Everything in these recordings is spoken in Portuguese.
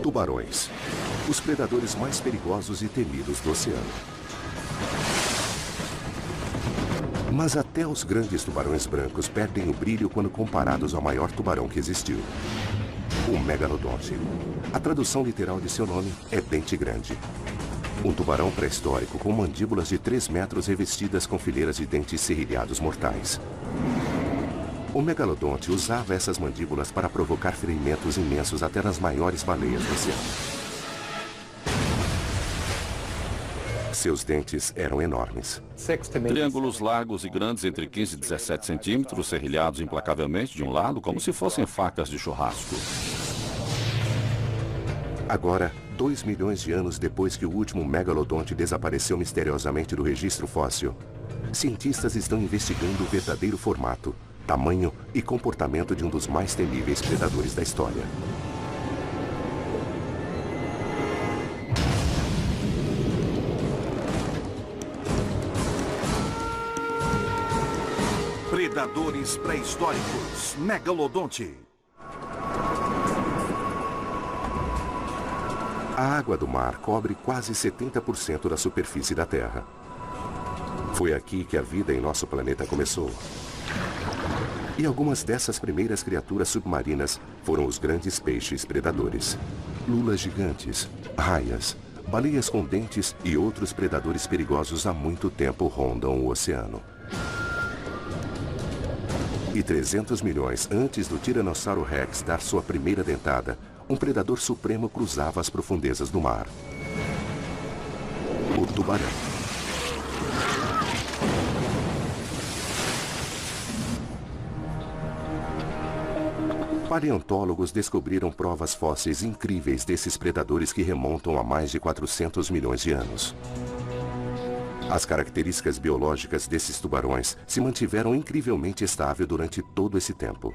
Tubarões, os predadores mais perigosos e temidos do oceano. Mas até os grandes tubarões brancos perdem o brilho quando comparados ao maior tubarão que existiu, o megalodonte. A tradução literal de seu nome é dente grande. Um tubarão pré-histórico com mandíbulas de 3 metros revestidas com fileiras de dentes serrilhados mortais. O megalodonte usava essas mandíbulas para provocar ferimentos imensos até nas maiores baleias do oceano. Seus dentes eram enormes. Triângulos largos e grandes entre 15 e 17 centímetros, serrilhados implacavelmente de um lado, como se fossem facas de churrasco. Agora, 2 milhões de anos depois que o último megalodonte desapareceu misteriosamente do registro fóssil, cientistas estão investigando o verdadeiro formato, tamanho e comportamento de um dos mais temíveis predadores da história. Predadores pré-históricos, megalodonte. A água do mar cobre quase 70% da superfície da Terra. Foi aqui que a vida em nosso planeta começou. E algumas dessas primeiras criaturas submarinas foram os grandes peixes predadores. Lulas gigantes, raias, baleias com dentes e outros predadores perigosos há muito tempo rondam o oceano. E 300 milhões antes do Tiranossauro Rex dar sua primeira dentada, um predador supremo cruzava as profundezas do mar. O tubarão. Paleontólogos descobriram provas fósseis incríveis desses predadores que remontam a mais de 400 milhões de anos. As características biológicas desses tubarões se mantiveram incrivelmente estáveis durante todo esse tempo.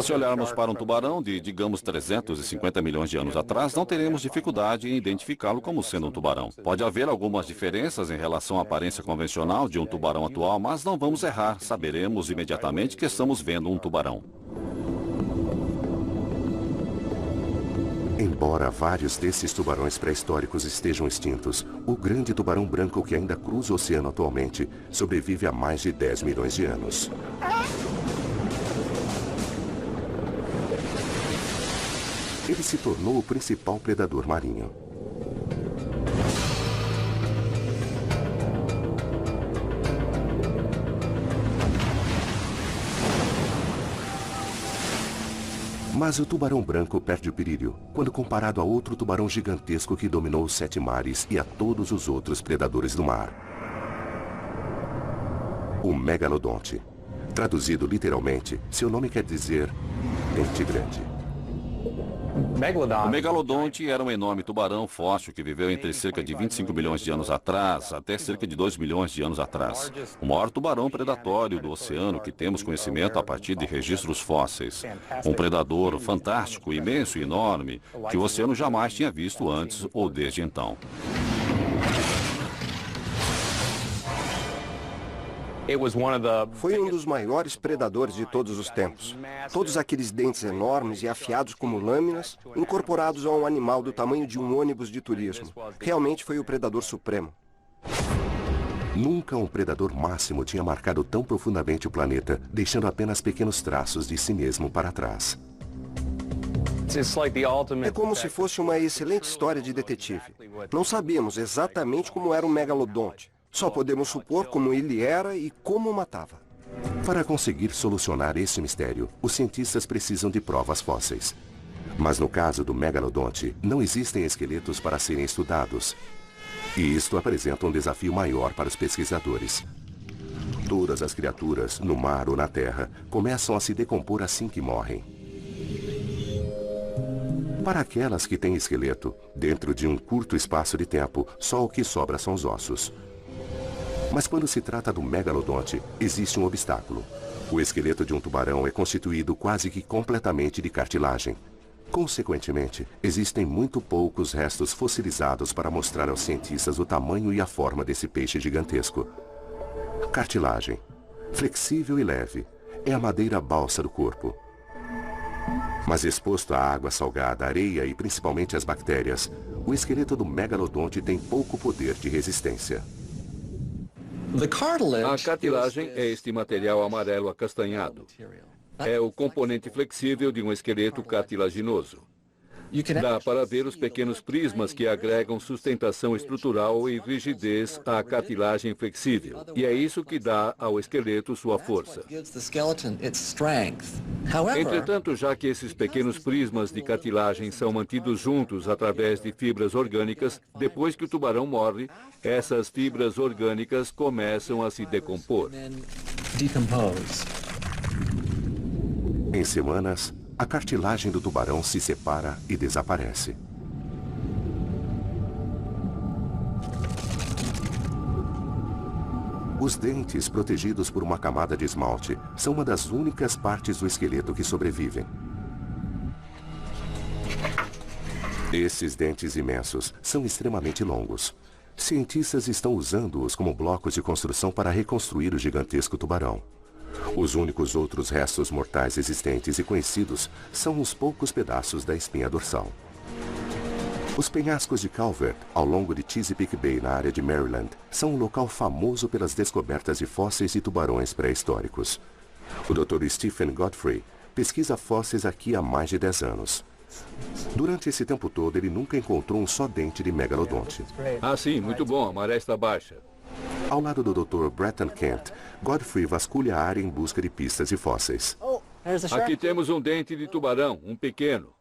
Se olharmos para um tubarão de, digamos, 350 milhões de anos atrás, não teremos dificuldade em identificá-lo como sendo um tubarão. Pode haver algumas diferenças em relação à aparência convencional de um tubarão atual, mas não vamos errar. Saberemos imediatamente que estamos vendo um tubarão. Embora vários desses tubarões pré-históricos estejam extintos, o grande tubarão branco que ainda cruza o oceano atualmente sobrevive há mais de 10 milhões de anos. Ele se tornou o principal predador marinho. Mas o tubarão branco perde o brilho quando comparado a outro tubarão gigantesco que dominou os 7 mares e a todos os outros predadores do mar. O megalodonte. Traduzido literalmente, seu nome quer dizer dente grande. O megalodonte era um enorme tubarão fóssil que viveu entre cerca de 25 milhões de anos atrás até cerca de 2 milhões de anos atrás. O maior tubarão predatório do oceano que temos conhecimento a partir de registros fósseis. Um predador fantástico, imenso e enorme que o oceano jamais tinha visto antes ou desde então. Foi um dos maiores predadores de todos os tempos. Todos aqueles dentes enormes e afiados como lâminas, incorporados a um animal do tamanho de um ônibus de turismo. Realmente foi o predador supremo. Nunca um predador máximo tinha marcado tão profundamente o planeta, deixando apenas pequenos traços de si mesmo para trás. É como se fosse uma excelente história de detetive. Não sabíamos exatamente como era o megalodonte. Só podemos supor como ele era e como matava. Para conseguir solucionar esse mistério, os cientistas precisam de provas fósseis. Mas no caso do megalodonte, não existem esqueletos para serem estudados. E isto apresenta um desafio maior para os pesquisadores. Todas as criaturas, no mar ou na terra, começam a se decompor assim que morrem. Para aquelas que têm esqueleto, dentro de um curto espaço de tempo, só o que sobra são os ossos. Mas quando se trata do megalodonte, existe um obstáculo. O esqueleto de um tubarão é constituído quase que completamente de cartilagem. Consequentemente, existem muito poucos restos fossilizados para mostrar aos cientistas o tamanho e a forma desse peixe gigantesco. Cartilagem, flexível e leve, é a madeira balsa do corpo. Mas exposto à água salgada, areia e principalmente às bactérias, o esqueleto do megalodonte tem pouco poder de resistência. A cartilagem é este material amarelo acastanhado. É o componente flexível de um esqueleto cartilaginoso. Dá para ver os pequenos prismas que agregam sustentação estrutural e rigidez à cartilagem flexível. E é isso que dá ao esqueleto sua força. Entretanto, já que esses pequenos prismas de cartilagem são mantidos juntos através de fibras orgânicas, depois que o tubarão morre, essas fibras orgânicas começam a se decompor. Em semanas, a cartilagem do tubarão se separa e desaparece. Os dentes, protegidos por uma camada de esmalte, são uma das únicas partes do esqueleto que sobrevivem. Esses dentes imensos são extremamente longos. Cientistas estão usando-os como blocos de construção para reconstruir o gigantesco tubarão. Os únicos outros restos mortais existentes e conhecidos são os poucos pedaços da espinha dorsal. Os penhascos de Calvert, ao longo de Chesapeake Bay, na área de Maryland, são um local famoso pelas descobertas de fósseis de tubarões pré-históricos. O Dr. Stephen Godfrey pesquisa fósseis aqui há mais de 10 anos. Durante esse tempo todo, ele nunca encontrou um só dente de megalodonte. Ah, sim, muito bom, a maré está baixa. Ao lado do Dr. Bretton Kent, Godfrey vasculha a área em busca de pistas de fósseis. Aqui temos um dente de tubarão, um pequeno.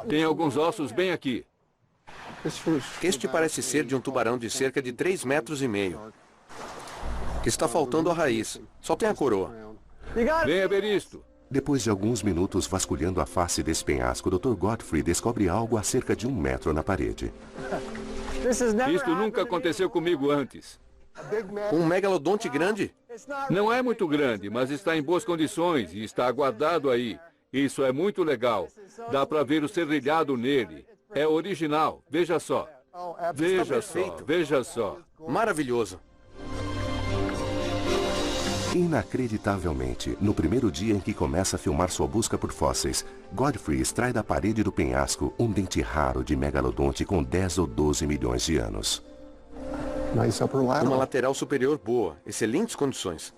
Tem alguns ossos bem aqui. Este parece ser de um tubarão de cerca de 3,5 metros. Está faltando a raiz. Só tem a coroa. Venha ver isto. Depois de alguns minutos vasculhando a face desse penhasco, o Dr. Godfrey descobre algo a cerca de 1 metro na parede. Isto nunca aconteceu comigo antes. Um megalodonte grande? Não é muito grande, mas está em boas condições e está guardado aí. Isso é muito legal. Dá para ver o serrilhado nele. É original. Veja só. Veja só. Veja só. Maravilhoso. Inacreditavelmente, no primeiro dia em que começa a filmar sua busca por fósseis, Godfrey extrai da parede do penhasco um dente raro de megalodonte com 10 ou 12 milhões de anos. Uma lateral superior boa. Excelentes condições.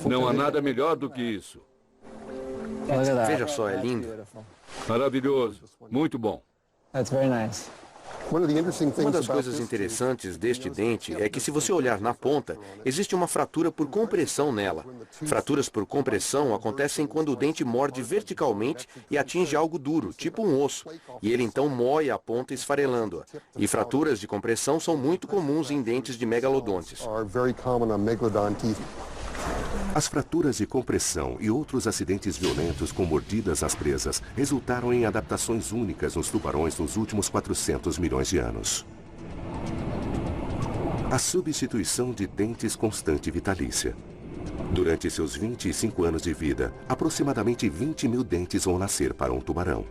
Não há nada melhor do que isso. Veja só, é lindo. Maravilhoso. Muito bom. Uma das coisas interessantes deste dente é que, se você olhar na ponta, existe uma fratura por compressão nela. Fraturas por compressão acontecem quando o dente morde verticalmente e atinge algo duro, tipo um osso, e ele então moe a ponta esfarelando-a. E fraturas de compressão são muito comuns em dentes de megalodontes. As fraturas de compressão e outros acidentes violentos com mordidas às presas resultaram em adaptações únicas nos tubarões nos últimos 400 milhões de anos. A substituição de dentes constante e vitalícia. Durante seus 25 anos de vida, aproximadamente 20 mil dentes vão nascer para um tubarão.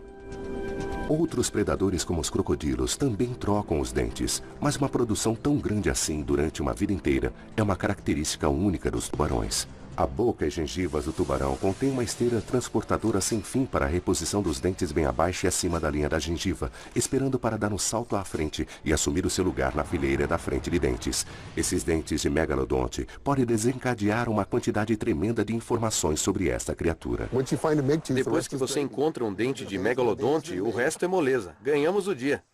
Outros predadores, como os crocodilos, também trocam os dentes, mas uma produção tão grande assim durante uma vida inteira é uma característica única dos tubarões. A boca e gengivas do tubarão contêm uma esteira transportadora sem fim para a reposição dos dentes bem abaixo e acima da linha da gengiva, esperando para dar um salto à frente e assumir o seu lugar na fileira da frente de dentes. Esses dentes de megalodonte podem desencadear uma quantidade tremenda de informações sobre esta criatura. Depois que você encontra um dente de megalodonte, o resto é moleza. Ganhamos o dia.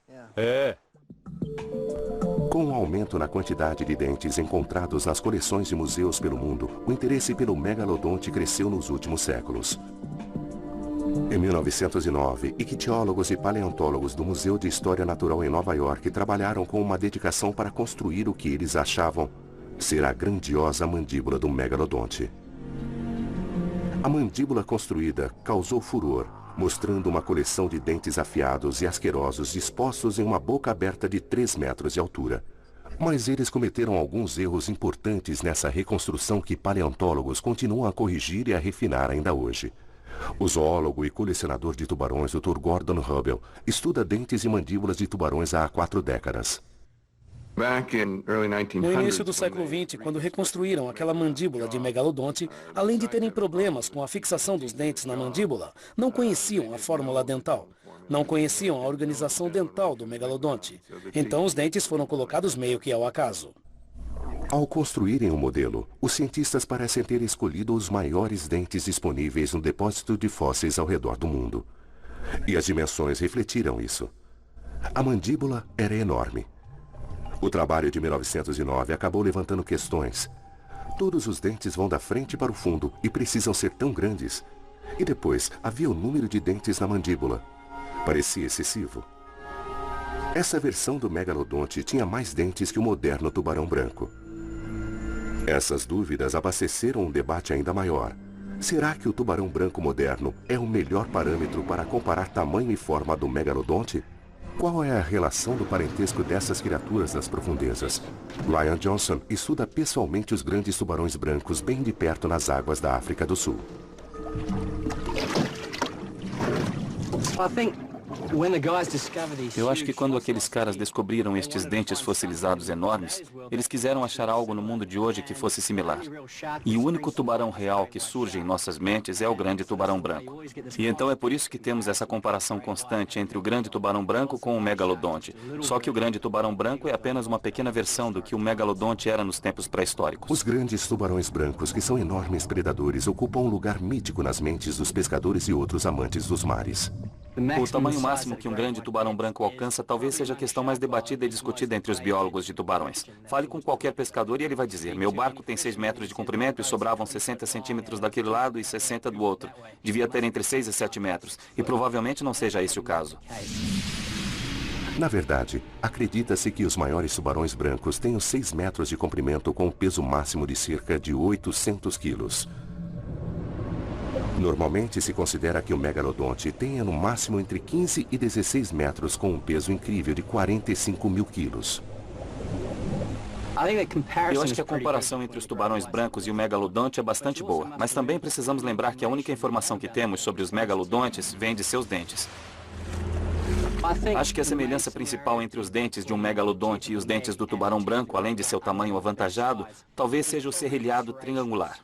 Com o aumento na quantidade de dentes encontrados nas coleções de museus pelo mundo, o interesse pelo megalodonte cresceu nos últimos séculos. Em 1909, ictiólogos e paleontólogos do Museu de História Natural em Nova York trabalharam com uma dedicação para construir o que eles achavam ser a grandiosa mandíbula do megalodonte. A mandíbula construída causou furor, mostrando uma coleção de dentes afiados e asquerosos dispostos em uma boca aberta de 3 metros de altura. Mas eles cometeram alguns erros importantes nessa reconstrução que paleontólogos continuam a corrigir e a refinar ainda hoje. O zoólogo e colecionador de tubarões Dr. Gordon Hubel estuda dentes e mandíbulas de tubarões há 4 décadas. No início do século XX, quando reconstruíram aquela mandíbula de megalodonte, além de terem problemas com a fixação dos dentes na mandíbula, não conheciam a fórmula dental. Não conheciam a organização dental do megalodonte. Então os dentes foram colocados meio que ao acaso. Ao construírem o modelo, os cientistas parecem ter escolhido os maiores dentes disponíveis no depósito de fósseis ao redor do mundo. E as dimensões refletiram isso. A mandíbula era enorme. O trabalho de 1909 acabou levantando questões. Todos os dentes vão da frente para o fundo e precisam ser tão grandes. E depois, havia o número de dentes na mandíbula. Parecia excessivo. Essa versão do megalodonte tinha mais dentes que o moderno tubarão branco. Essas dúvidas abasteceram um debate ainda maior. Será que o tubarão branco moderno é o melhor parâmetro para comparar tamanho e forma do megalodonte? Qual é a relação do parentesco dessas criaturas das profundezas? Ryan Johnson estuda pessoalmente os grandes tubarões brancos bem de perto nas águas da África do Sul. Eu acho que quando aqueles caras descobriram estes dentes fossilizados enormes, eles quiseram achar algo no mundo de hoje que fosse similar. E o único tubarão real que surge em nossas mentes é o grande tubarão branco. E então é por isso que temos essa comparação constante entre o grande tubarão branco com o megalodonte. Só que o grande tubarão branco é apenas uma pequena versão do que o megalodonte era nos tempos pré-históricos. Os grandes tubarões brancos, que são enormes predadores, ocupam um lugar mítico nas mentes dos pescadores e outros amantes dos mares. O tamanho máximo que um grande tubarão branco alcança talvez seja a questão mais debatida e discutida entre os biólogos de tubarões. Fale com qualquer pescador e ele vai dizer: meu barco tem 6 metros de comprimento e sobravam 60 centímetros daquele lado e 60 do outro. Devia ter entre 6 e 7 metros. E provavelmente não seja esse o caso. Na verdade, acredita-se que os maiores tubarões brancos tenham 6 metros de comprimento com um peso máximo de cerca de 800 quilos. Normalmente se considera que o megalodonte tenha no máximo entre 15 e 16 metros com um peso incrível de 45 mil quilos. Eu acho que a comparação entre os tubarões brancos e o megalodonte é bastante boa, mas também precisamos lembrar que a única informação que temos sobre os megalodontes vem de seus dentes. Acho que a semelhança principal entre os dentes de um megalodonte e os dentes do tubarão branco, além de seu tamanho avantajado, talvez seja o serrilhado triangular.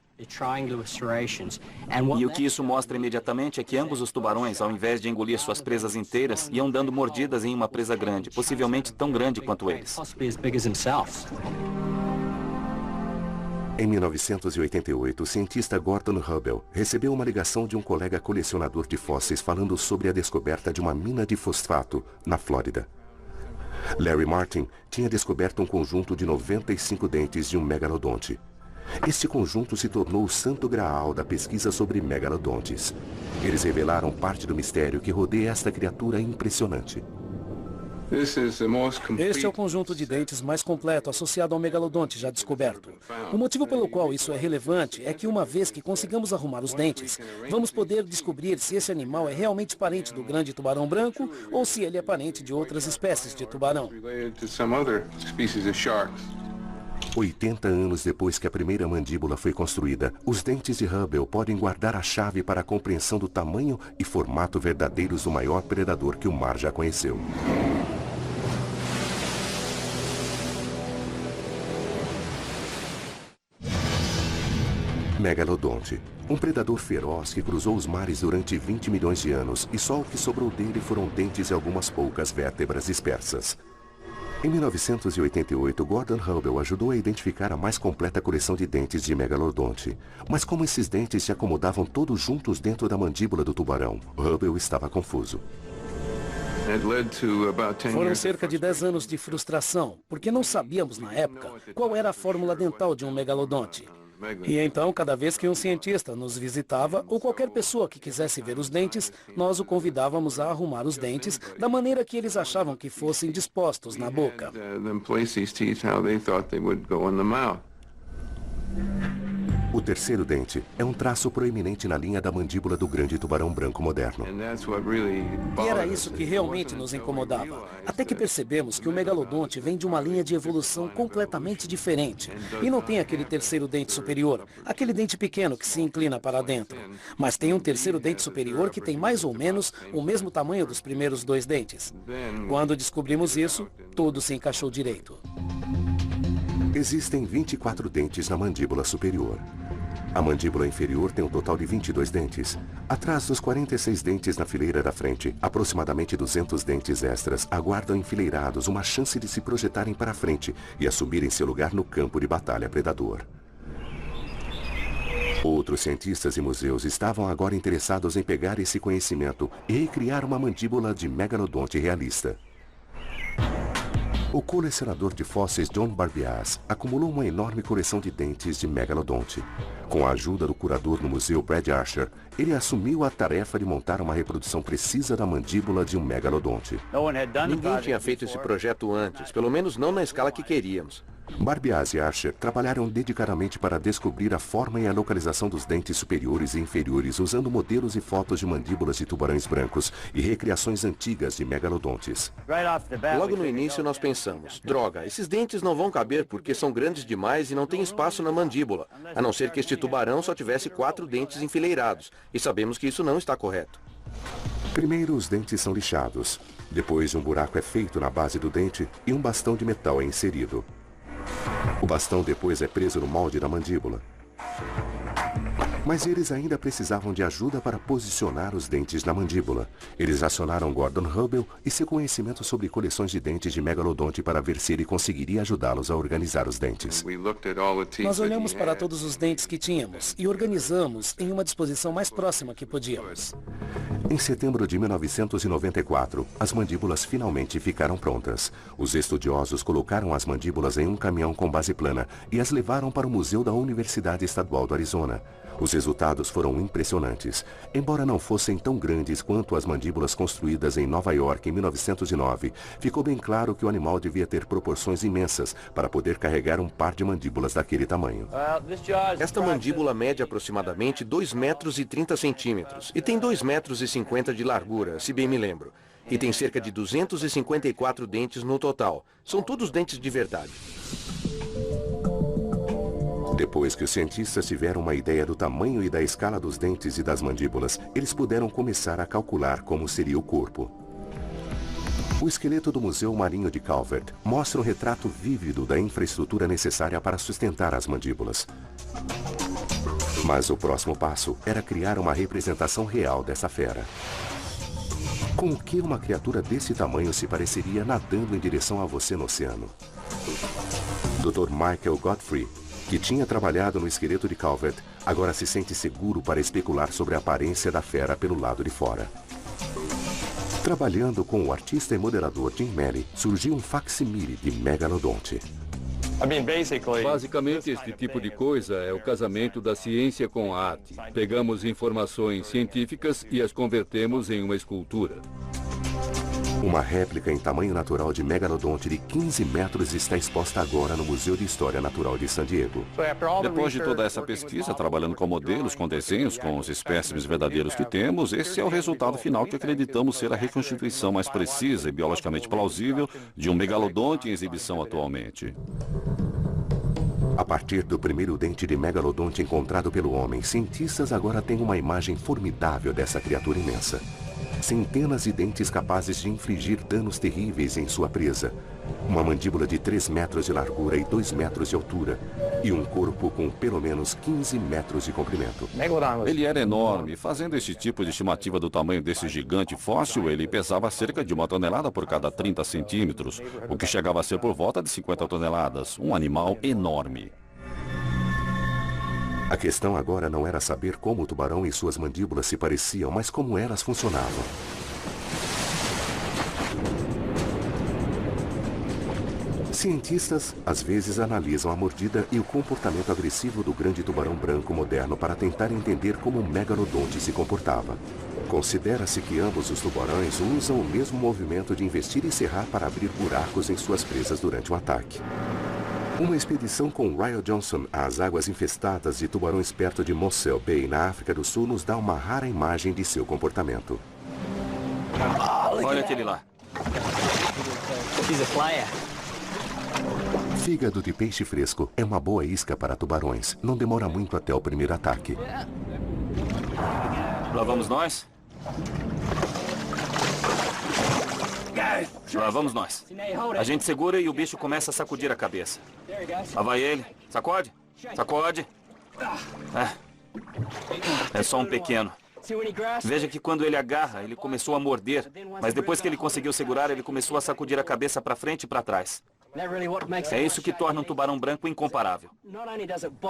E o que isso mostra imediatamente é que ambos os tubarões, ao invés de engolir suas presas inteiras, iam dando mordidas em uma presa grande, possivelmente tão grande quanto eles. Em 1988, o cientista Gordon Hubble recebeu uma ligação de um colega colecionador de fósseis falando sobre a descoberta de uma mina de fosfato na Flórida. Larry Martin tinha descoberto um conjunto de 95 dentes de um megalodonte. Este conjunto se tornou o santo graal da pesquisa sobre megalodontes. Eles revelaram parte do mistério que rodeia esta criatura impressionante. Este é o conjunto de dentes mais completo associado ao megalodonte já descoberto. O motivo pelo qual isso é relevante é que uma vez que consigamos arrumar os dentes, vamos poder descobrir se esse animal é realmente parente do grande tubarão branco ou se ele é parente de outras espécies de tubarão. 80 anos depois que a primeira mandíbula foi construída, os dentes de Hubble podem guardar a chave para a compreensão do tamanho e formato verdadeiros do maior predador que o mar já conheceu. Megalodonte, um predador feroz que cruzou os mares durante 20 milhões de anos e só o que sobrou dele foram dentes e algumas poucas vértebras dispersas. Em 1988, Gordon Hubble ajudou a identificar a mais completa coleção de dentes de megalodonte. Mas como esses dentes se acomodavam todos juntos dentro da mandíbula do tubarão, Hubble estava confuso. Foram cerca de 10 anos de frustração, porque não sabíamos na época qual era a fórmula dental de um megalodonte. E então, cada vez que um cientista nos visitava, ou qualquer pessoa que quisesse ver os dentes, nós o convidávamos a arrumar os dentes da maneira que eles achavam que fossem dispostos na boca. O terceiro dente é um traço proeminente na linha da mandíbula do grande tubarão branco moderno. E era isso que realmente nos incomodava, até que percebemos que o megalodonte vem de uma linha de evolução completamente diferente. E não tem aquele terceiro dente superior, aquele dente pequeno que se inclina para dentro. Mas tem um terceiro dente superior que tem mais ou menos o mesmo tamanho dos primeiros 2 dentes. Quando descobrimos isso, tudo se encaixou direito. Existem 24 dentes na mandíbula superior. A mandíbula inferior tem um total de 22 dentes. Atrás dos 46 dentes na fileira da frente, aproximadamente 200 dentes extras aguardam enfileirados uma chance de se projetarem para a frente e assumirem seu lugar no campo de batalha predador. Outros cientistas e museus estavam agora interessados em pegar esse conhecimento e recriar uma mandíbula de megalodonte realista. O colecionador de fósseis John Barbias acumulou uma enorme coleção de dentes de megalodonte. Com a ajuda do curador no museu Brad Archer, ele assumiu a tarefa de montar uma reprodução precisa da mandíbula de um megalodonte. Ninguém tinha feito esse projeto antes, pelo menos não na escala que queríamos. Barbias e Archer trabalharam dedicadamente para descobrir a forma e a localização dos dentes superiores e inferiores usando modelos e fotos de mandíbulas de tubarões brancos e recriações antigas de megalodontes. Logo no início nós pensamos, droga, esses dentes não vão caber porque são grandes demais e não tem espaço na mandíbula, a não ser que este tubarão só tivesse 4 dentes enfileirados, e sabemos que isso não está correto. Primeiro os dentes são lixados, depois um buraco é feito na base do dente e um bastão de metal é inserido. O bastão depois é preso no molde da mandíbula. Mas eles ainda precisavam de ajuda para posicionar os dentes na mandíbula. Eles acionaram Gordon Hubble e seu conhecimento sobre coleções de dentes de megalodonte para ver se ele conseguiria ajudá-los a organizar os dentes. Nós olhamos para todos os dentes que tínhamos e organizamos em uma disposição mais próxima que podíamos. Em setembro de 1994, as mandíbulas finalmente ficaram prontas. Os estudiosos colocaram as mandíbulas em um caminhão com base plana e as levaram para o Museu da Universidade Estadual do Arizona. Os resultados foram impressionantes. Embora não fossem tão grandes quanto as mandíbulas construídas em Nova York em 1909, ficou bem claro que o animal devia ter proporções imensas para poder carregar um par de mandíbulas daquele tamanho. Esta mandíbula mede aproximadamente 2,30 metros e tem 2,50 metros de largura, se bem me lembro. E tem cerca de 254 dentes no total. São todos dentes de verdade. Depois que os cientistas tiveram uma ideia do tamanho e da escala dos dentes e das mandíbulas, eles puderam começar a calcular como seria o corpo. O esqueleto do Museu Marinho de Calvert mostra um retrato vívido da infraestrutura necessária para sustentar as mandíbulas. Mas o próximo passo era criar uma representação real dessa fera. Com o que uma criatura desse tamanho se pareceria nadando em direção a você no oceano? Dr. Michael Godfrey, que tinha trabalhado no esqueleto de Calvert, agora se sente seguro para especular sobre a aparência da fera pelo lado de fora. Trabalhando com o artista e modelador Jim Malley, surgiu um facsimile de megalodonte. Basicamente, este tipo de coisa é o casamento da ciência com a arte. Pegamos informações científicas e as convertemos em uma escultura. Uma réplica em tamanho natural de megalodonte de 15 metros está exposta agora no Museu de História Natural de San Diego. Depois de toda essa pesquisa, trabalhando com modelos, com desenhos, com os espécimes verdadeiros que temos, esse é o resultado final que acreditamos ser a reconstituição mais precisa e biologicamente plausível de um megalodonte em exibição atualmente. A partir do primeiro dente de megalodonte encontrado pelo homem, cientistas agora têm uma imagem formidável dessa criatura imensa. Centenas de dentes capazes de infligir danos terríveis em sua presa. Uma mandíbula de 3 metros de largura e 2 metros de altura. E um corpo com pelo menos 15 metros de comprimento. Ele era enorme. Fazendo este tipo de estimativa do tamanho desse gigante fóssil, ele pesava cerca de 1 tonelada por cada 30 centímetros, o que chegava a ser por volta de 50 toneladas. Um animal enorme. A questão agora não era saber como o tubarão e suas mandíbulas se pareciam, mas como elas funcionavam. Cientistas, às vezes, analisam a mordida e o comportamento agressivo do grande tubarão branco moderno para tentar entender como o megalodonte se comportava. Considera-se que ambos os tubarões usam o mesmo movimento de investir e serrar para abrir buracos em suas presas durante um ataque. Uma expedição com Ryle Johnson às águas infestadas de tubarões perto de Mossel Bay, na África do Sul, nos dá uma rara imagem de seu comportamento. Olha aquele lá. Fígado de peixe fresco é uma boa isca para tubarões. Não demora muito até o primeiro ataque. Lá vamos nós? Lá vamos nós. A gente segura e o bicho começa a sacudir a cabeça. Lá vai ele. Sacode. Sacode. É só um pequeno. Veja que quando ele agarra, ele começou a morder. Mas depois que ele conseguiu segurar, ele começou a sacudir a cabeça para frente e para trás. É isso que torna um tubarão branco incomparável.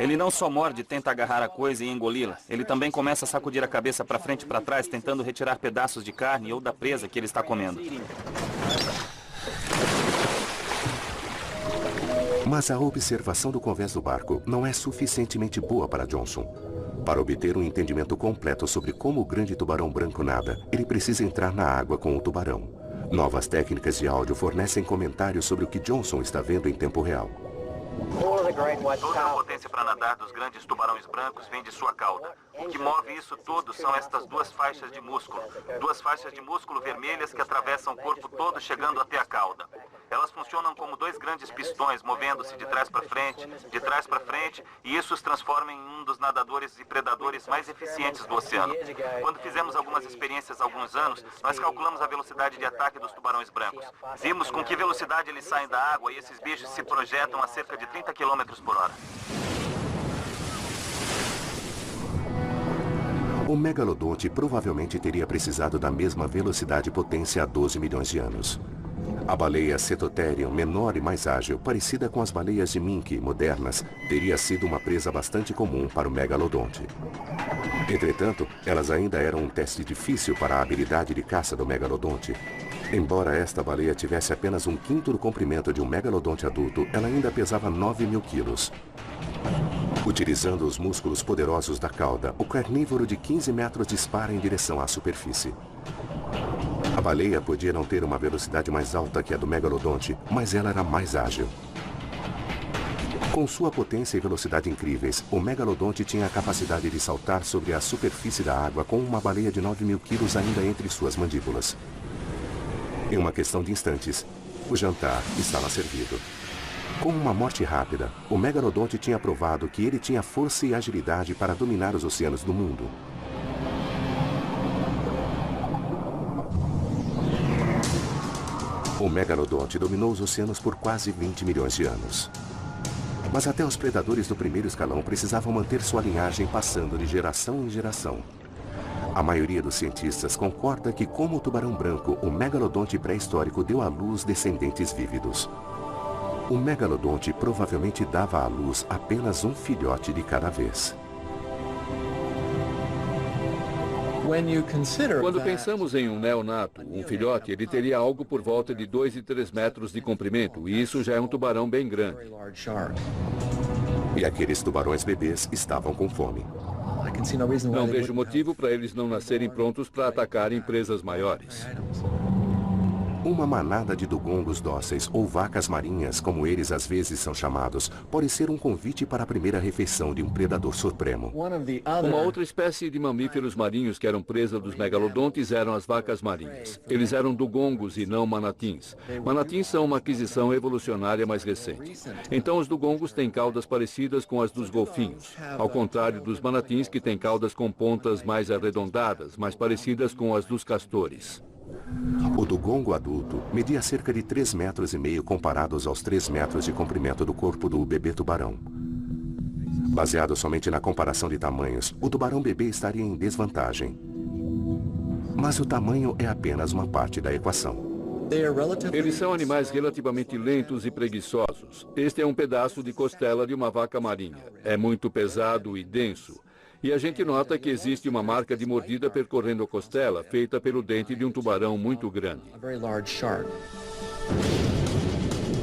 Ele não só morde e tenta agarrar a coisa e engoli-la. Ele também começa a sacudir a cabeça para frente e para trás, tentando retirar pedaços de carne ou da presa que ele está comendo. Mas a observação do convés do barco não é suficientemente boa para Johnson. Para obter um entendimento completo sobre como o grande tubarão branco nada, ele precisa entrar na água com o tubarão. Novas técnicas de áudio fornecem comentários sobre o que Johnson está vendo em tempo real. Toda a potência para nadar dos grandes tubarões brancos vem de sua cauda. O que move isso tudo são estas duas faixas de músculo. Duas faixas de músculo vermelhas que atravessam o corpo todo, chegando até a cauda. Elas funcionam como dois grandes pistões, movendo-se de trás para frente, e isso os transforma em um dos nadadores e predadores mais eficientes do oceano. Quando fizemos algumas experiências há alguns anos, nós calculamos a velocidade de ataque dos tubarões brancos. Vimos com que velocidade eles saem da água e esses bichos se projetam a cerca de 30 km por hora. O megalodonte provavelmente teria precisado da mesma velocidade e potência há 12 milhões de anos. A baleia Cetotherium, menor e mais ágil, parecida com as baleias de mink modernas, teria sido uma presa bastante comum para o megalodonte. Entretanto, elas ainda eram um teste difícil para a habilidade de caça do megalodonte. Embora esta baleia tivesse apenas um quinto do comprimento de um megalodonte adulto, ela ainda pesava 9.000 quilos. Utilizando os músculos poderosos da cauda, o carnívoro de 15 metros dispara em direção à superfície. A baleia podia não ter uma velocidade mais alta que a do megalodonte, mas ela era mais ágil. Com sua potência e velocidade incríveis, o megalodonte tinha a capacidade de saltar sobre a superfície da água com uma baleia de 9.000 quilos ainda entre suas mandíbulas. Em uma questão de instantes, o jantar estava servido. Com uma morte rápida, o megalodonte tinha provado que ele tinha força e agilidade para dominar os oceanos do mundo. O megalodonte dominou os oceanos por quase 20 milhões de anos. Mas até os predadores do primeiro escalão precisavam manter sua linhagem passando de geração em geração. A maioria dos cientistas concorda que, como o tubarão branco, o megalodonte pré-histórico deu à luz descendentes vívidos. O megalodonte provavelmente dava à luz apenas um filhote de cada vez. Quando pensamos em um neonato, um filhote, ele teria algo por volta de 2 e 3 metros de comprimento, e isso já é um tubarão bem grande. E aqueles tubarões bebês estavam com fome. Não vejo motivo para eles não nascerem prontos para atacarem presas maiores. Uma manada de dugongos dóceis, ou vacas marinhas, como eles às vezes são chamados, pode ser um convite para a primeira refeição de um predador supremo. Uma outra espécie de mamíferos marinhos que eram presa dos megalodontes eram as vacas marinhas. Eles eram dugongos e não manatins. Manatins são uma aquisição evolucionária mais recente. Então os dugongos têm caudas parecidas com as dos golfinhos, ao contrário dos manatins, que têm caudas com pontas mais arredondadas, mais parecidas com as dos castores. O dugongo adulto media cerca de 3,5 metros comparados aos 3 metros de comprimento do corpo do bebê tubarão. Baseado somente na comparação de tamanhos, o tubarão bebê estaria em desvantagem. Mas o tamanho é apenas uma parte da equação. Eles são animais relativamente lentos e preguiçosos. Este é um pedaço de costela de uma vaca marinha. É muito pesado e denso. E a gente nota que existe uma marca de mordida percorrendo a costela, feita pelo dente de um tubarão muito grande.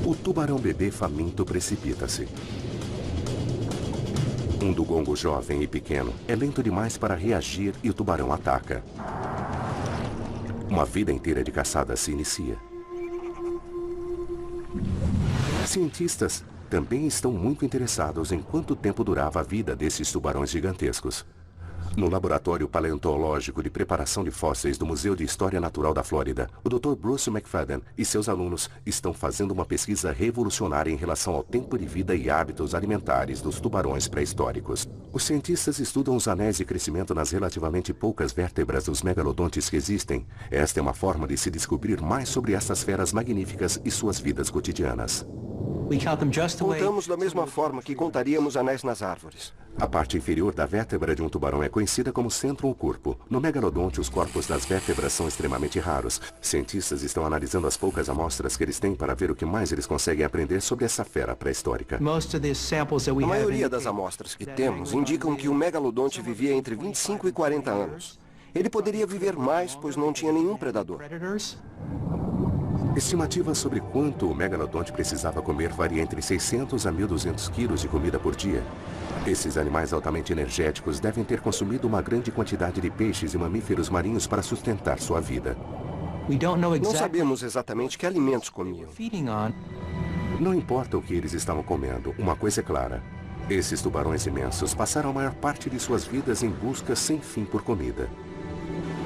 O tubarão bebê faminto precipita-se. Um dugongo jovem e pequeno é lento demais para reagir e o tubarão ataca. Uma vida inteira de caçada se inicia. Cientistas também estão muito interessados em quanto tempo durava a vida desses tubarões gigantescos. No laboratório paleontológico de preparação de fósseis do Museu de História Natural da Flórida, o Dr. Bruce McFadden e seus alunos estão fazendo uma pesquisa revolucionária em relação ao tempo de vida e hábitos alimentares dos tubarões pré-históricos. Os cientistas estudam os anéis de crescimento nas relativamente poucas vértebras dos megalodontes que existem. Esta é uma forma de se descobrir mais sobre essas feras magníficas e suas vidas cotidianas. Contamos da mesma forma que contaríamos anéis nas árvores. A parte inferior da vértebra de um tubarão é conhecida como centrum corpo. No megalodonte, os corpos das vértebras são extremamente raros. Cientistas estão analisando as poucas amostras que eles têm para ver o que mais eles conseguem aprender sobre essa fera pré-histórica. A maioria das amostras que temos indicam que o megalodonte vivia entre 25 e 40 anos. Ele poderia viver mais, pois não tinha nenhum predador. Estimativas sobre quanto o megalodonte precisava comer varia entre 600 a 1.200 quilos de comida por dia. Esses animais altamente energéticos devem ter consumido uma grande quantidade de peixes e mamíferos marinhos para sustentar sua vida. Não sabemos exatamente que alimentos comiam. Não importa o que eles estavam comendo, uma coisa é clara. Esses tubarões imensos passaram a maior parte de suas vidas em busca sem fim por comida.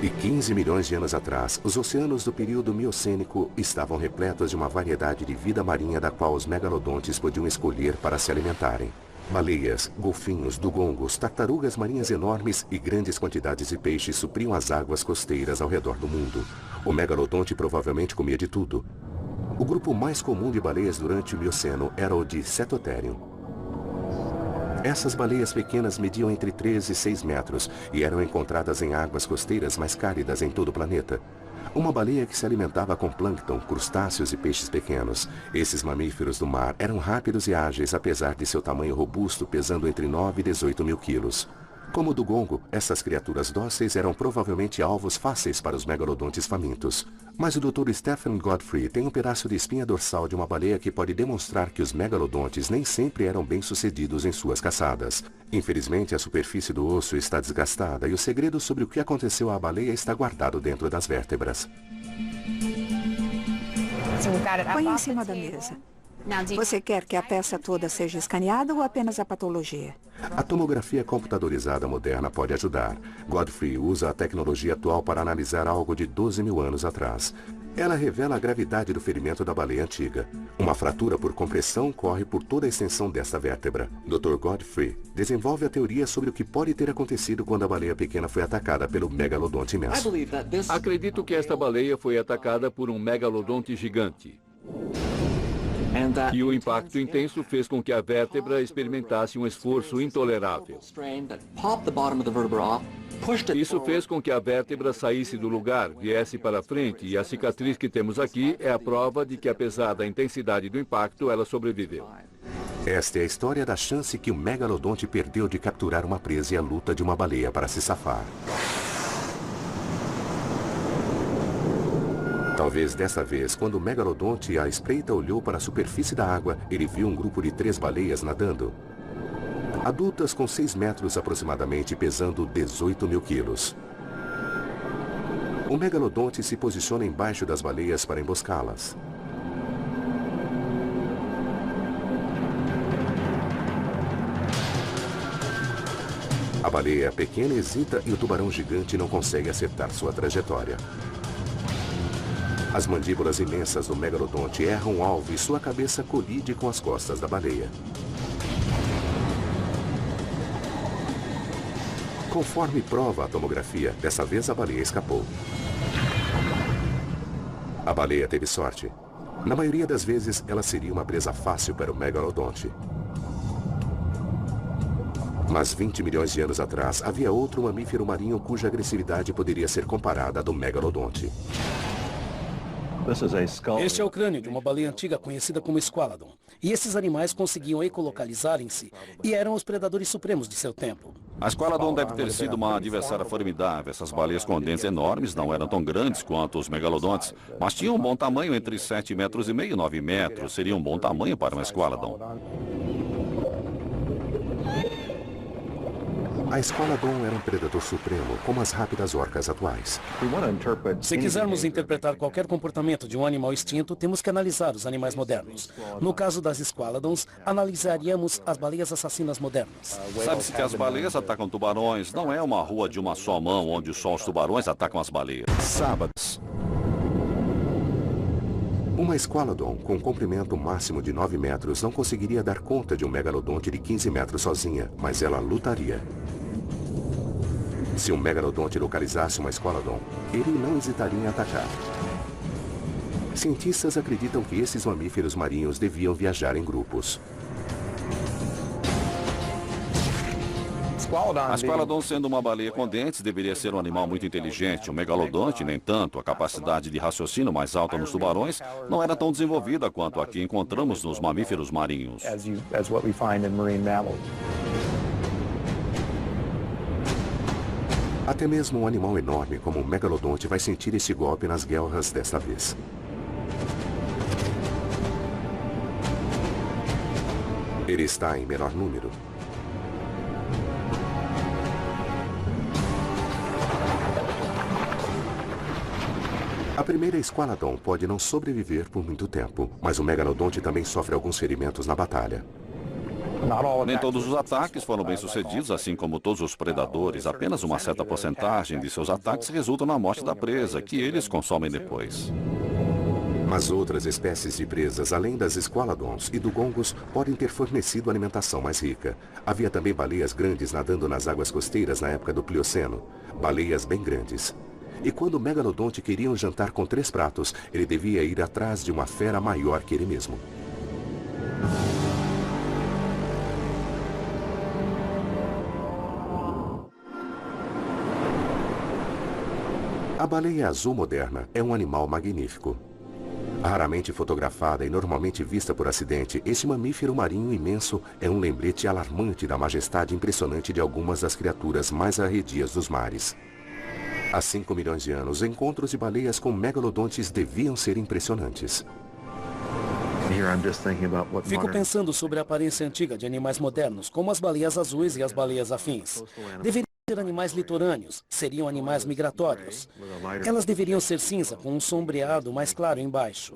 E 15 milhões de anos atrás, os oceanos do período miocênico estavam repletos de uma variedade de vida marinha da qual os megalodontes podiam escolher para se alimentarem. Baleias, golfinhos, dugongos, tartarugas marinhas enormes e grandes quantidades de peixes supriam as águas costeiras ao redor do mundo. O megalodonte provavelmente comia de tudo. O grupo mais comum de baleias durante o Mioceno era o de Cetotherium. Essas baleias pequenas mediam entre 3 e 6 metros e eram encontradas em águas costeiras mais cálidas em todo o planeta. Uma baleia que se alimentava com plâncton, crustáceos e peixes pequenos. Esses mamíferos do mar eram rápidos e ágeis, apesar de seu tamanho robusto, pesando entre 9 e 18 mil quilos. Como o dugongo, essas criaturas dóceis eram provavelmente alvos fáceis para os megalodontes famintos. Mas o Dr. Stephen Godfrey tem um pedaço de espinha dorsal de uma baleia que pode demonstrar que os megalodontes nem sempre eram bem-sucedidos em suas caçadas. Infelizmente, a superfície do osso está desgastada e o segredo sobre o que aconteceu à baleia está guardado dentro das vértebras. Põe em cima da mesa. Você quer que a peça toda seja escaneada ou apenas a patologia? A tomografia computadorizada moderna pode ajudar. Godfrey usa a tecnologia atual para analisar algo de 12 mil anos atrás. Ela revela a gravidade do ferimento da baleia antiga. Uma fratura por compressão corre por toda a extensão desta vértebra. Dr. Godfrey desenvolve a teoria sobre o que pode ter acontecido quando a baleia pequena foi atacada pelo megalodonte imenso. Acredito que esta baleia foi atacada por um megalodonte gigante. E o impacto intenso fez com que a vértebra experimentasse um esforço intolerável. Isso fez com que a vértebra saísse do lugar, viesse para frente, e a cicatriz que temos aqui é a prova de que, apesar da intensidade do impacto, ela sobreviveu. Esta é a história da chance que o megalodonte perdeu de capturar uma presa e a luta de uma baleia para se safar. Talvez dessa vez, quando o megalodonte à espreita olhou para a superfície da água, ele viu um grupo de 3 baleias nadando. Adultas com 6 metros aproximadamente, pesando 18 mil quilos. O megalodonte se posiciona embaixo das baleias para emboscá-las. A baleia é pequena, hesita e o tubarão gigante não consegue acertar sua trajetória. As mandíbulas imensas do megalodonte erram o alvo e sua cabeça colide com as costas da baleia. Conforme prova a tomografia, dessa vez a baleia escapou. A baleia teve sorte. Na maioria das vezes, ela seria uma presa fácil para o megalodonte. Mas 20 milhões de anos atrás, havia outro mamífero marinho cuja agressividade poderia ser comparada à do megalodonte. Este é o crânio de uma baleia antiga conhecida como Squalodon. E esses animais conseguiam ecolocalizarem-se e eram os predadores supremos de seu tempo. A Squalodon deve ter sido uma adversária formidável. Essas baleias com dentes enormes não eram tão grandes quanto os megalodontes, mas tinham um bom tamanho, entre 7,5 metros e 9 metros. Seria um bom tamanho para uma Squalodon. A Squalodon era um predador supremo, como as rápidas orcas atuais. Se quisermos interpretar qualquer comportamento de um animal extinto, temos que analisar os animais modernos. No caso das Squalodons, analisaríamos as baleias assassinas modernas. Sabe-se que as baleias atacam tubarões. Não é uma rua de uma só mão, onde só os tubarões atacam as baleias. Sábados. Uma Squalodon com um comprimento máximo de 9 metros não conseguiria dar conta de um megalodonte de 15 metros sozinha, mas ela lutaria. Se um megalodonte localizasse uma Squalodon, ele não hesitaria em atacar. Cientistas acreditam que esses mamíferos marinhos deviam viajar em grupos. A Squalodon, sendo uma baleia com dentes, deveria ser um animal muito inteligente. O megalodonte, nem tanto. A capacidade de raciocínio mais alta nos tubarões não era tão desenvolvida quanto a que encontramos nos mamíferos marinhos. Até mesmo um animal enorme como o megalodonte vai sentir esse golpe nas guelras desta vez. Ele está em menor número. A primeira Squalodon pode não sobreviver por muito tempo, mas o megalodonte também sofre alguns ferimentos na batalha. Nem todos os ataques foram bem-sucedidos, assim como todos os predadores. Apenas uma certa porcentagem de seus ataques resultam na morte da presa, que eles consomem depois. Mas outras espécies de presas, além das Squalodons e dugongos, podem ter fornecido alimentação mais rica. Havia também baleias grandes nadando nas águas costeiras na época do Plioceno. Baleias bem grandes. E quando o megalodonte queria um jantar com 3 pratos, ele devia ir atrás de uma fera maior que ele mesmo. A baleia azul moderna é um animal magnífico. Raramente fotografada e normalmente vista por acidente, este mamífero marinho imenso é um lembrete alarmante da majestade impressionante de algumas das criaturas mais arredias dos mares. Há 5 milhões de anos, encontros de baleias com megalodontes deviam ser impressionantes. Fico pensando sobre a aparência antiga de animais modernos, como as baleias azuis e as baleias afins. Deveriam ser animais litorâneos, seriam animais migratórios. Elas deveriam ser cinza, com um sombreado mais claro embaixo.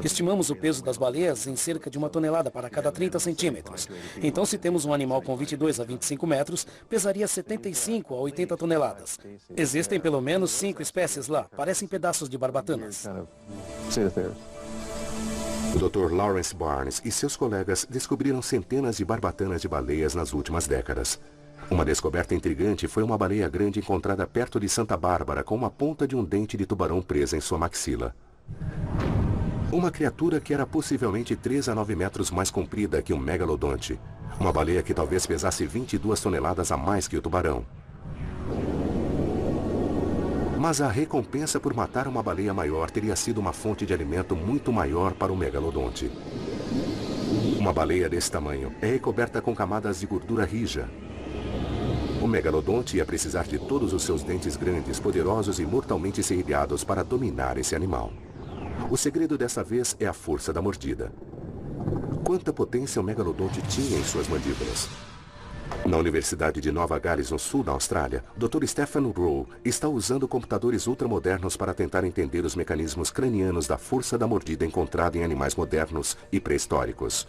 Estimamos o peso das baleias em cerca de 1 tonelada para cada 30 centímetros. Então, se temos um animal com 22 a 25 metros, pesaria 75 a 80 toneladas. Existem pelo menos 5 espécies lá, parecem pedaços de barbatanas. O Dr. Lawrence Barnes e seus colegas descobriram centenas de barbatanas de baleias nas últimas décadas. Uma descoberta intrigante foi uma baleia grande encontrada perto de Santa Bárbara com uma ponta de um dente de tubarão presa em sua maxila. Uma criatura que era possivelmente 3 a 9 metros mais comprida que um megalodonte. Uma baleia que talvez pesasse 22 toneladas a mais que o tubarão. Mas a recompensa por matar uma baleia maior teria sido uma fonte de alimento muito maior para o megalodonte. Uma baleia desse tamanho é recoberta com camadas de gordura rija. O megalodonte ia precisar de todos os seus dentes grandes, poderosos e mortalmente serrilhados para dominar esse animal. O segredo dessa vez é a força da mordida. Quanta potência o megalodonte tinha em suas mandíbulas? Na Universidade de Nova Gales, no sul da Austrália, Dr. Stephen Rowe está usando computadores ultramodernos para tentar entender os mecanismos cranianos da força da mordida encontrada em animais modernos e pré-históricos.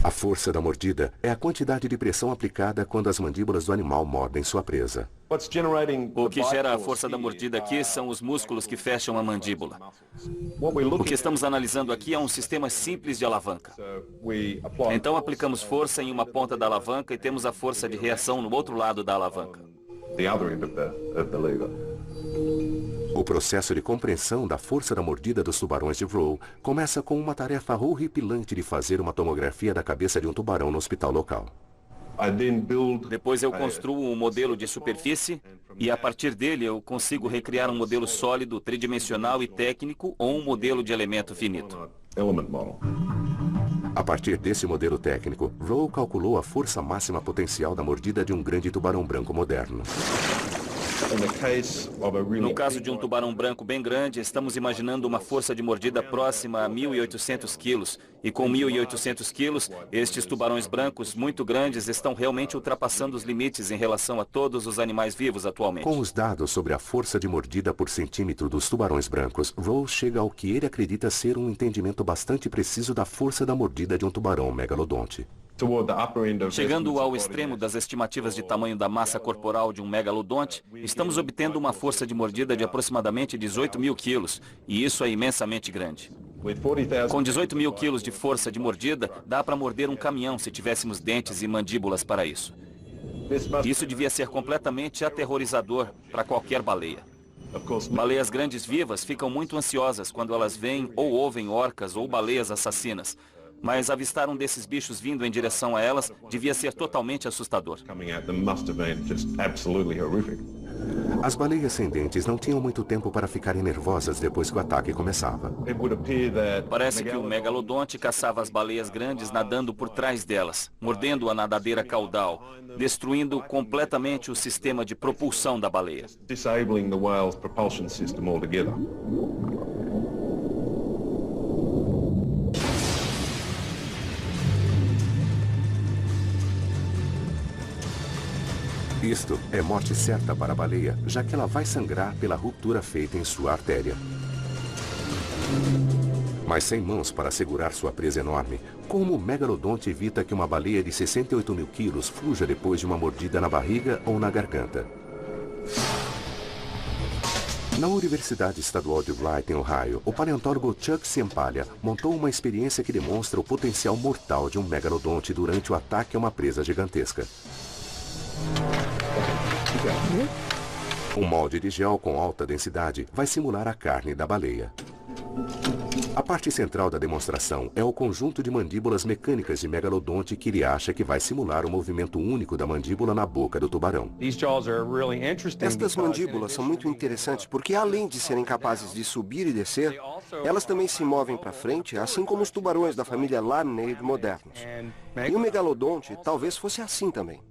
A força da mordida é a quantidade de pressão aplicada quando as mandíbulas do animal mordem sua presa. O que gera a força da mordida aqui são os músculos que fecham a mandíbula. O que estamos analisando aqui é um sistema simples de alavanca. Então aplicamos força em uma ponta da alavanca e temos a força de reação no outro lado da alavanca. O processo de compreensão da força da mordida dos tubarões de Rowe começa com uma tarefa horripilante de fazer uma tomografia da cabeça de um tubarão no hospital local. Depois eu construo um modelo de superfície e a partir dele eu consigo recriar um modelo sólido, tridimensional e técnico ou um modelo de elemento finito. A partir desse modelo técnico, Rowe calculou a força máxima potencial da mordida de um grande tubarão branco moderno. No caso de um tubarão branco bem grande, estamos imaginando uma força de mordida próxima a 1.800 quilos. E com 1.800 quilos, estes tubarões brancos muito grandes estão realmente ultrapassando os limites em relação a todos os animais vivos atualmente. Com os dados sobre a força de mordida por centímetro dos tubarões brancos, Rose chega ao que ele acredita ser um entendimento bastante preciso da força da mordida de um tubarão megalodonte. Chegando ao extremo das estimativas de tamanho da massa corporal de um megalodonte, estamos obtendo uma força de mordida de aproximadamente 18.000 quilos, e isso é imensamente grande. Com 18.000 quilos de força de mordida, dá para morder um caminhão se tivéssemos dentes e mandíbulas para isso. Isso devia ser completamente aterrorizador para qualquer baleia. Baleias grandes vivas ficam muito ansiosas quando elas veem ou ouvem orcas ou baleias assassinas. Mas avistar um desses bichos vindo em direção a elas devia ser totalmente assustador. As baleias sem dentes não tinham muito tempo para ficarem nervosas depois que o ataque começava. Parece que o megalodonte caçava as baleias grandes nadando por trás delas, mordendo a nadadeira caudal, destruindo completamente o sistema de propulsão da baleia. Isto é morte certa para a baleia, já que ela vai sangrar pela ruptura feita em sua artéria. Mas sem mãos para segurar sua presa enorme, como o megalodonte evita que uma baleia de 68.000 quilos fuja depois de uma mordida na barriga ou na garganta? Na Universidade Estadual de Wright, em Ohio, o paleontólogo Chuck Ciampaglia montou uma experiência que demonstra o potencial mortal de um megalodonte durante o ataque a uma presa gigantesca. Um molde de gel com alta densidade vai simular a carne da baleia. A parte central da demonstração é o conjunto de mandíbulas mecânicas de megalodonte que ele acha que vai simular o movimento único da mandíbula na boca do tubarão. Estas mandíbulas são muito interessantes porque, além de serem capazes de subir e descer, elas também se movem para frente, assim como os tubarões da família Lamnidae modernos. E o megalodonte talvez fosse assim também.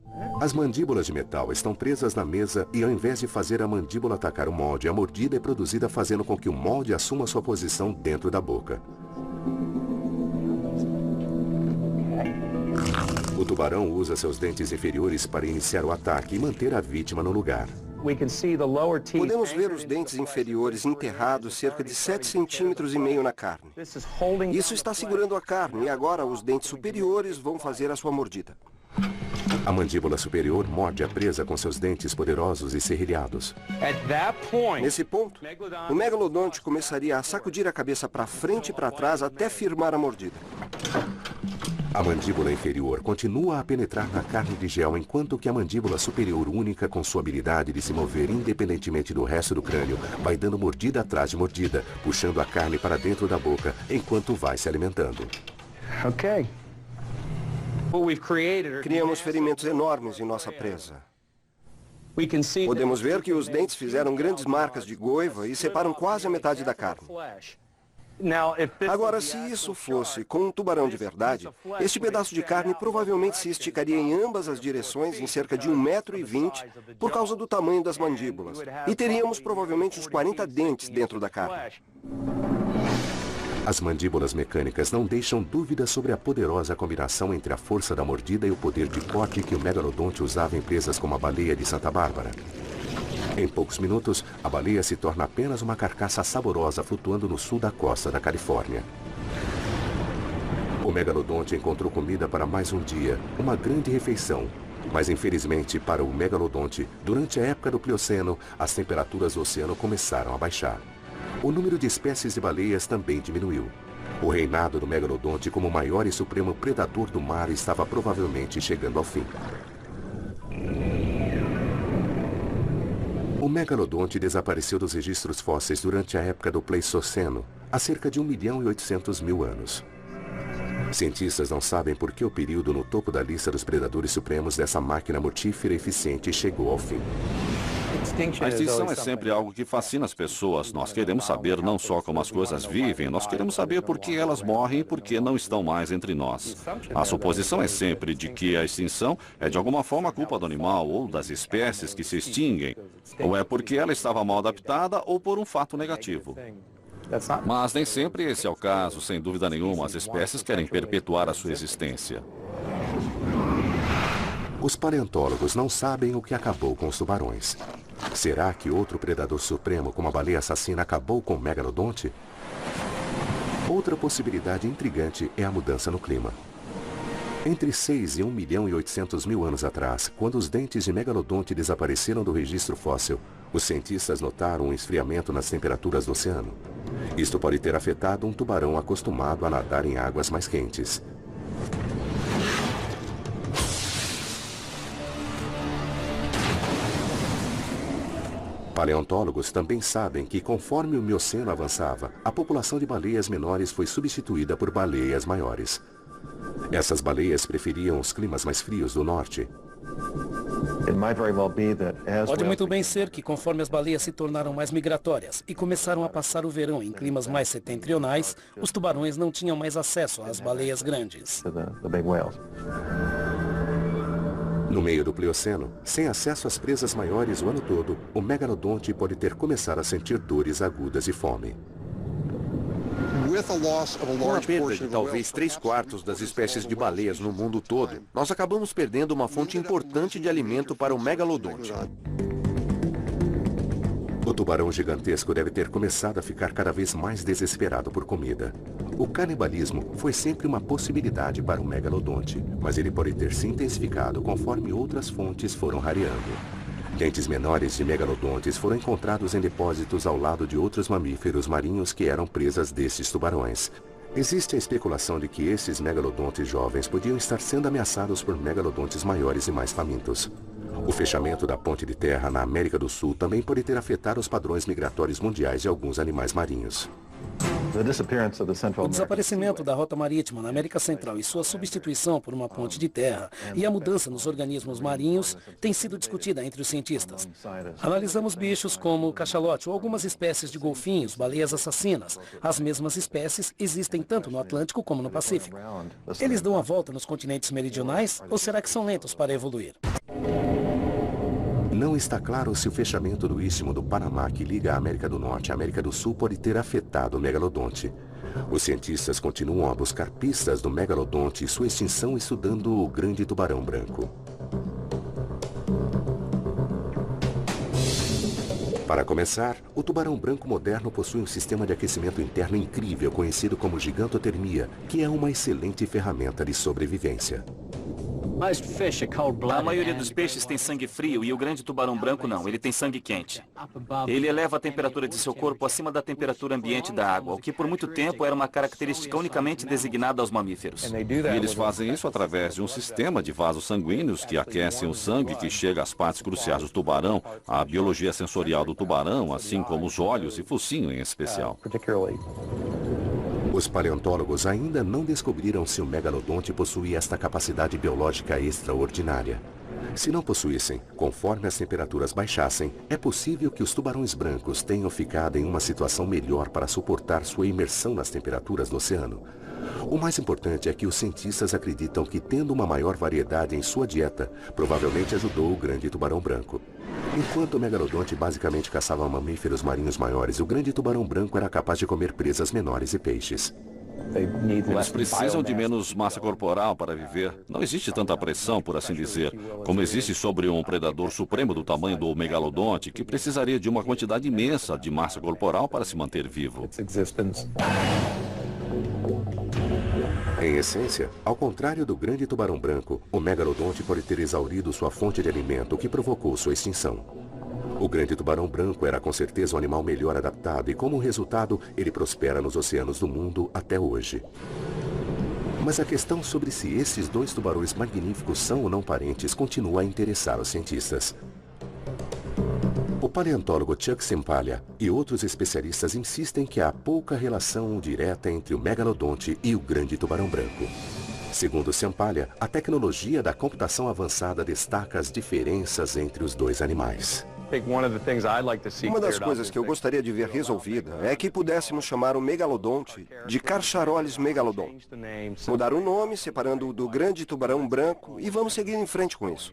As mandíbulas de metal estão presas na mesa e, ao invés de fazer a mandíbula atacar o molde, a mordida é produzida fazendo com que o molde assuma sua posição dentro da boca. O tubarão usa seus dentes inferiores para iniciar o ataque e manter a vítima no lugar. Podemos ver os dentes inferiores enterrados cerca de 7,5 centímetros na carne. Isso está segurando a carne e agora os dentes superiores vão fazer a sua mordida. A mandíbula superior morde a presa com seus dentes poderosos e serrilhados. Nesse ponto, o megalodonte começaria a sacudir a cabeça para frente e para trás até firmar a mordida. A mandíbula inferior continua a penetrar na carne de gel, enquanto que a mandíbula superior, única com sua habilidade de se mover independentemente do resto do crânio, vai dando mordida atrás de mordida, puxando a carne para dentro da boca, enquanto vai se alimentando. Criamos ferimentos enormes em nossa presa. Podemos ver que os dentes fizeram grandes marcas de goiva e separam quase a metade da carne. Agora, se isso fosse com um tubarão de verdade, este pedaço de carne provavelmente se esticaria em ambas as direções em cerca de 1,20 m por causa do tamanho das mandíbulas. E teríamos provavelmente uns 40 dentes dentro da carne. As mandíbulas mecânicas não deixam dúvidas sobre a poderosa combinação entre a força da mordida e o poder de corte que o megalodonte usava em presas como a baleia de Santa Bárbara. Em poucos minutos, a baleia se torna apenas uma carcaça saborosa flutuando no sul da costa da Califórnia. O megalodonte encontrou comida para mais um dia, uma grande refeição. Mas infelizmente para o megalodonte, durante a época do Plioceno, as temperaturas do oceano começaram a baixar. O número de espécies de baleias também diminuiu. O reinado do megalodonte como o maior e supremo predador do mar estava provavelmente chegando ao fim. O megalodonte desapareceu dos registros fósseis durante a época do Pleistoceno, há cerca de 1.800.000 anos. Cientistas não sabem por que o período no topo da lista dos predadores supremos dessa máquina mortífera eficiente chegou ao fim. A extinção é sempre algo que fascina as pessoas. Nós queremos saber não só como as coisas vivem, nós queremos saber por que elas morrem e por que não estão mais entre nós. A suposição é sempre de que a extinção é de alguma forma culpa do animal ou das espécies que se extinguem, ou é porque ela estava mal adaptada ou por um fato negativo. Mas nem sempre esse é o caso. Sem dúvida nenhuma, as espécies querem perpetuar a sua existência. Os paleontólogos não sabem o que acabou com os tubarões. Será que outro predador supremo, como a baleia assassina, acabou com o megalodonte? Outra possibilidade intrigante é a mudança no clima. Entre 6 e 1.800.000 anos atrás, quando os dentes de megalodonte desapareceram do registro fóssil, os cientistas notaram um esfriamento nas temperaturas do oceano. Isto pode ter afetado um tubarão acostumado a nadar em águas mais quentes. Paleontólogos também sabem que, conforme o Mioceno avançava, a população de baleias menores foi substituída por baleias maiores. Essas baleias preferiam os climas mais frios do norte. Pode muito bem ser que, conforme as baleias se tornaram mais migratórias e começaram a passar o verão em climas mais setentrionais, os tubarões não tinham mais acesso às baleias grandes. No meio do Plioceno, sem acesso às presas maiores o ano todo, o megalodonte pode ter começado a sentir dores agudas e fome. Com a perda de talvez 3/4 das espécies de baleias no mundo todo, nós acabamos perdendo uma fonte importante de alimento para o megalodonte. O tubarão gigantesco deve ter começado a ficar cada vez mais desesperado por comida. O canibalismo foi sempre uma possibilidade para o megalodonte, mas ele pode ter se intensificado conforme outras fontes foram rareando. Dentes menores de megalodontes foram encontrados em depósitos ao lado de outros mamíferos marinhos que eram presas desses tubarões. Existe a especulação de que esses megalodontes jovens podiam estar sendo ameaçados por megalodontes maiores e mais famintos. O fechamento da ponte de terra na América do Sul também pode ter afetado os padrões migratórios mundiais de alguns animais marinhos. O desaparecimento da rota marítima na América Central e sua substituição por uma ponte de terra e a mudança nos organismos marinhos tem sido discutida entre os cientistas. Analisamos bichos como o cachalote ou algumas espécies de golfinhos, baleias assassinas. As mesmas espécies existem tanto no Atlântico como no Pacífico. Eles dão a volta nos continentes meridionais ou será que são lentos para evoluir? Não está claro se o fechamento do istmo do Panamá que liga a América do Norte à América do Sul pode ter afetado o megalodonte. Os cientistas continuam a buscar pistas do megalodonte e sua extinção estudando o grande tubarão branco. Para começar, o tubarão branco moderno possui um sistema de aquecimento interno incrível conhecido como gigantotermia, que é uma excelente ferramenta de sobrevivência. A maioria dos peixes tem sangue frio e o grande tubarão branco não, ele tem sangue quente. Ele eleva a temperatura de seu corpo acima da temperatura ambiente da água, o que por muito tempo era uma característica unicamente designada aos mamíferos. E eles fazem isso através de um sistema de vasos sanguíneos que aquecem o sangue que chega às partes cruciais do tubarão, a biologia sensorial do tubarão, assim como os olhos e focinho em especial. Os paleontólogos ainda não descobriram se o megalodonte possui esta capacidade biológica extraordinária. Se não possuíssem, conforme as temperaturas baixassem, é possível que os tubarões brancos tenham ficado em uma situação melhor para suportar sua imersão nas temperaturas do oceano. O mais importante é que os cientistas acreditam que, tendo uma maior variedade em sua dieta, provavelmente ajudou o grande tubarão branco. Enquanto o megalodonte basicamente caçava mamíferos marinhos maiores, o grande tubarão branco era capaz de comer presas menores e peixes. Eles precisam de menos massa corporal para viver. Não existe tanta pressão, por assim dizer, como existe sobre um predador supremo do tamanho do megalodonte, que precisaria de uma quantidade imensa de massa corporal para se manter vivo. Em essência, ao contrário do grande tubarão branco, o megalodonte pode ter exaurido sua fonte de alimento, o que provocou sua extinção. O grande tubarão branco era com certeza um animal melhor adaptado e, como resultado, ele prospera nos oceanos do mundo até hoje. Mas a questão sobre se esses dois tubarões magníficos são ou não parentes continua a interessar os cientistas. O paleontólogo Chuck Sempalha e outros especialistas insistem que há pouca relação direta entre o megalodonte e o grande tubarão branco. Segundo Sempalha, a tecnologia da computação avançada destaca as diferenças entre os dois animais. Uma das coisas que eu gostaria de ver resolvida é que pudéssemos chamar o megalodonte de Carcharoles megalodon. Mudar o nome, separando-o do grande tubarão branco, e vamos seguir em frente com isso.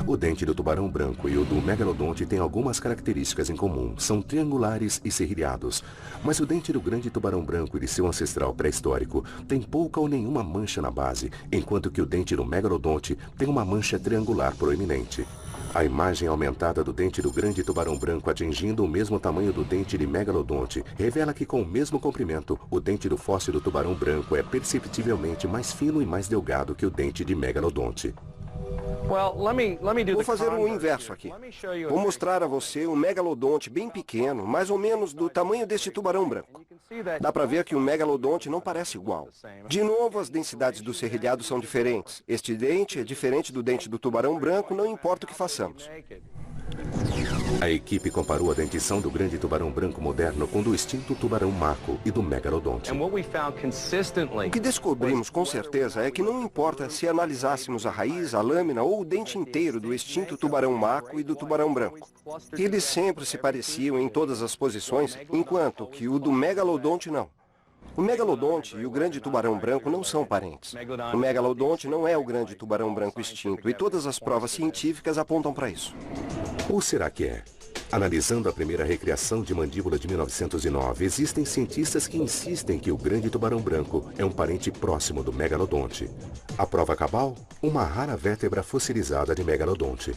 O dente do tubarão branco e o do megalodonte têm algumas características em comum. São triangulares e serrilhados. Mas o dente do grande tubarão branco e de seu ancestral pré-histórico tem pouca ou nenhuma mancha na base, enquanto que o dente do megalodonte tem uma mancha triangular proeminente. A imagem aumentada do dente do grande tubarão branco atingindo o mesmo tamanho do dente de megalodonte revela que com o mesmo comprimento, o dente do fóssil do tubarão branco é perceptivelmente mais fino e mais delgado que o dente de megalodonte. Vou fazer o inverso aqui. Vou mostrar a você um megalodonte bem pequeno, mais ou menos do tamanho deste tubarão branco. Dá para ver que o megalodonte não parece igual. De novo, as densidades do serrilhado são diferentes. Este dente é diferente do dente do tubarão branco, não importa o que façamos. A equipe comparou a dentição do grande tubarão branco moderno com do extinto tubarão mako e do megalodonte. O que descobrimos com certeza é que não importa se analisássemos a raiz, a lâmina ou o dente inteiro do extinto tubarão mako e do tubarão branco. Eles sempre se pareciam em todas as posições, enquanto que o do megalodonte não. O megalodonte e o grande tubarão branco não são parentes. O megalodonte não é o grande tubarão branco extinto e todas as provas científicas apontam para isso. Ou será que é? Analisando a primeira recriação de mandíbula de 1909, existem cientistas que insistem que o grande tubarão branco é um parente próximo do megalodonte. A prova cabal? Uma rara vértebra fossilizada de megalodonte.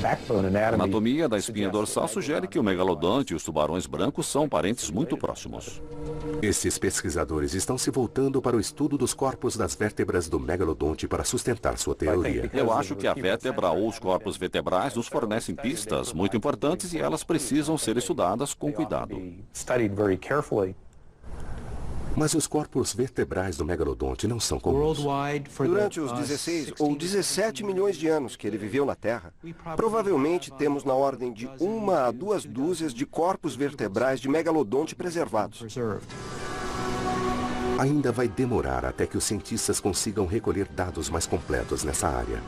A anatomia da espinha dorsal sugere que o megalodonte e os tubarões brancos são parentes muito próximos. Esses pesquisadores estão se voltando para o estudo dos corpos das vértebras do megalodonte para sustentar sua teoria. Eu acho que a vértebra ou os corpos vertebrais nos fornecem pistas muito importantes e elas precisam ser estudadas com cuidado. Mas os corpos vertebrais do megalodonte não são comuns. Durante os 16 ou 17 milhões de anos que ele viveu na Terra, provavelmente temos na ordem de 1 a 2 dúzias de corpos vertebrais de megalodonte preservados. Ainda vai demorar até que os cientistas consigam recolher dados mais completos nessa área.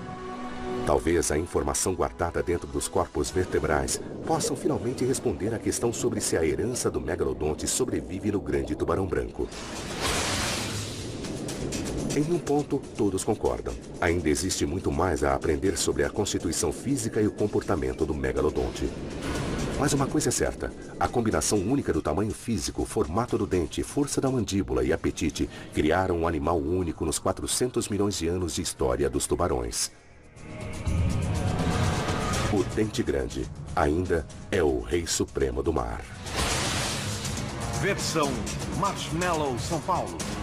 Talvez a informação guardada dentro dos corpos vertebrais possam finalmente responder à questão sobre se a herança do megalodonte sobrevive no grande tubarão branco. Em um ponto, todos concordam. Ainda existe muito mais a aprender sobre a constituição física e o comportamento do megalodonte. Mas uma coisa é certa, a combinação única do tamanho físico, formato do dente, força da mandíbula e apetite criaram um animal único nos 400 milhões de anos de história dos tubarões. O dente grande ainda é o rei supremo do mar. Versão Marshmallow São Paulo.